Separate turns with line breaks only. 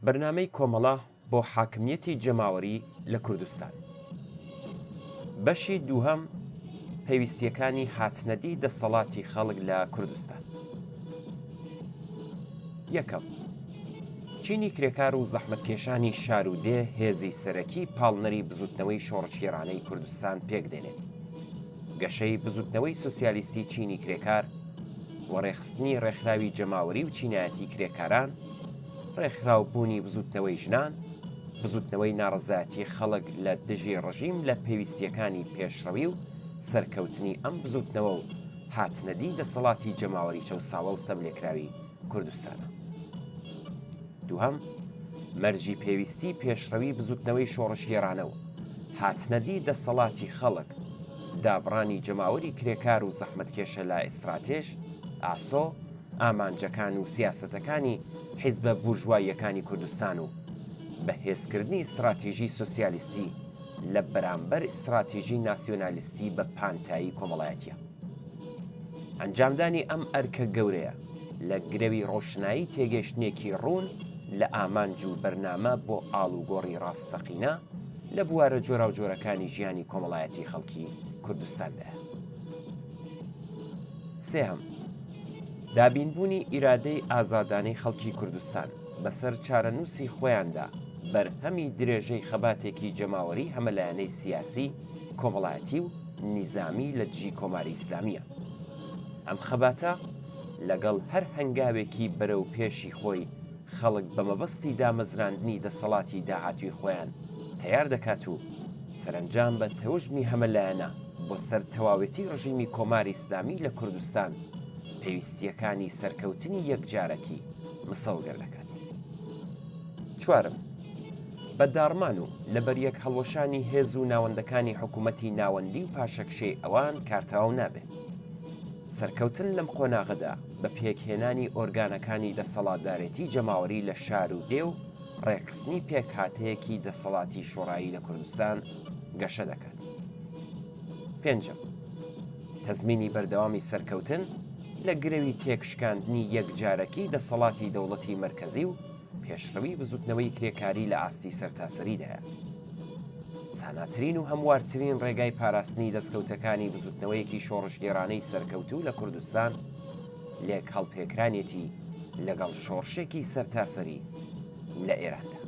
بەرنامەی کۆمەڵە بۆ حاکمیەتی جەماوەری لە کوردستان. بەشی دووهەم، پێویستیەکانی هاتنەدی دەسەڵاتی خەڵک لە کوردستان. یەکەم، چینی کرێکار و زەحمەتکێشانی شارودێ هێزی سەرەکی پاڵنەری بزوتنەوەی شۆڕشگێڕانەی کوردستان پێک دێنێت. گەشەی بزوتنەوەی سۆسیالیستی چینی کرێکار و ڕێخستنی ڕێکخراوی جەماوەری و چینایەتی کرێکاران، ڕێکخراوبوونی بزوتنەوەی ژنان، بزوتنەوەی ناڕەزایەتی خەڵک لە دژی ڕژیم لە پێویستیەکانی پێشڕەوی و سەرکەوتنی ئەم بزوتنەوە و هاتنەدی دەسەڵاتی جەماوەری چەوساوە و ستەملێکراوی کوردستانە. دووهەم، مەرجی پێویستی پێشڕەوی بزوتنەوەی شۆڕشگێڕانە و هاتنەدی دەسەڵاتی خەڵک، دابڕانی جەماوەری کرێکار و زەحمەتکێشە لە ئێستراتێژ، ئاسۆ، ئامانجەکان و سیاسەتەکانی حیزبە بورژواییەکانی کوردستان و بەهێزکردنی ئستراتیژی سۆسیالیستی لە بەرامبەر ئستراتیژی ناسیۆنالیستی بە پانتایی کۆمەڵایەتیە. ئەنجامدانی ئەم ئەرکە گەورەیە لە گرەوی ڕۆشنایی تێگەیشتنێکی ڕوون لە ئامانج و بەرنامە بۆ ئاڵوگۆڕی ڕاستەقینە لە بوارە جۆراوجۆرەکانی ژیانی کۆمەڵایەتی خەڵکی کوردستاندایە. سێهەم، دابینبوونی ئیرادەی ئازادانەی خەڵکی کوردستان بەسەر چارەنووسی خۆیاندا بەرهەمی درێژەی خەباتێکی جەماوەری هەمەلایەنەی سیاسی، کۆمەڵایەتی و نیزامی لە دژی کۆماری ئیسلامیە. ئەم خەباتە لەگەڵ هەر هەنگاوێکی بەرەو پێشی خۆی خەڵک بە مەبەستی دامەزراندنی دەسەڵاتی داهاتووی خۆیان تەیار دەکات و سەرنجام بە تەوژمی هەمەلایەنە بۆ سەر تەواوێتی ڕژیمی کۆماری ئیسلامی لە کوردستان پێویستیەکانی سەرکەوتنی یەکجارەکی مسەوگەر دەکات. چوارم، بە داڕمان و لەبەریەک هەڵوەشانی هێز و ناوەندەکانی حکوومەتی ناوەندی و پاشەکشەی ئەوان کارتاو نابێت. سەرکەوتن لەم قۆناغەدا بە پێکهێنانی ئۆرگانەکانی دەسەڵاتدارێتی جەماوەری لە شار و دێ و ڕێکخستنی پێکهاتەیەکی دەسەڵاتی شۆڕایی لە کوردستان گەشە دەکات. پێنجەم، تەزمینی بەردەوامی سەرکەوتن لە گرەوی تێکشکاندنی یەکجارەکی دەسەڵاتی دەوڵەتی مەرکەزی و پێشڕەوی بزوتنەوەی کرێکاری لە ئاستی سەرتاسەریدایە. ساناترین و هەموارترین ڕێگای پاراستنی دەستکەوتەکانی بزوتنەوەیەکی شۆڕشگێڕانەی سەرکەوتوو لە کوردستان لێک هەڵپێکرانێتی لەگەڵ شۆڕشێکی سەرتاسەری لە ئێراندا.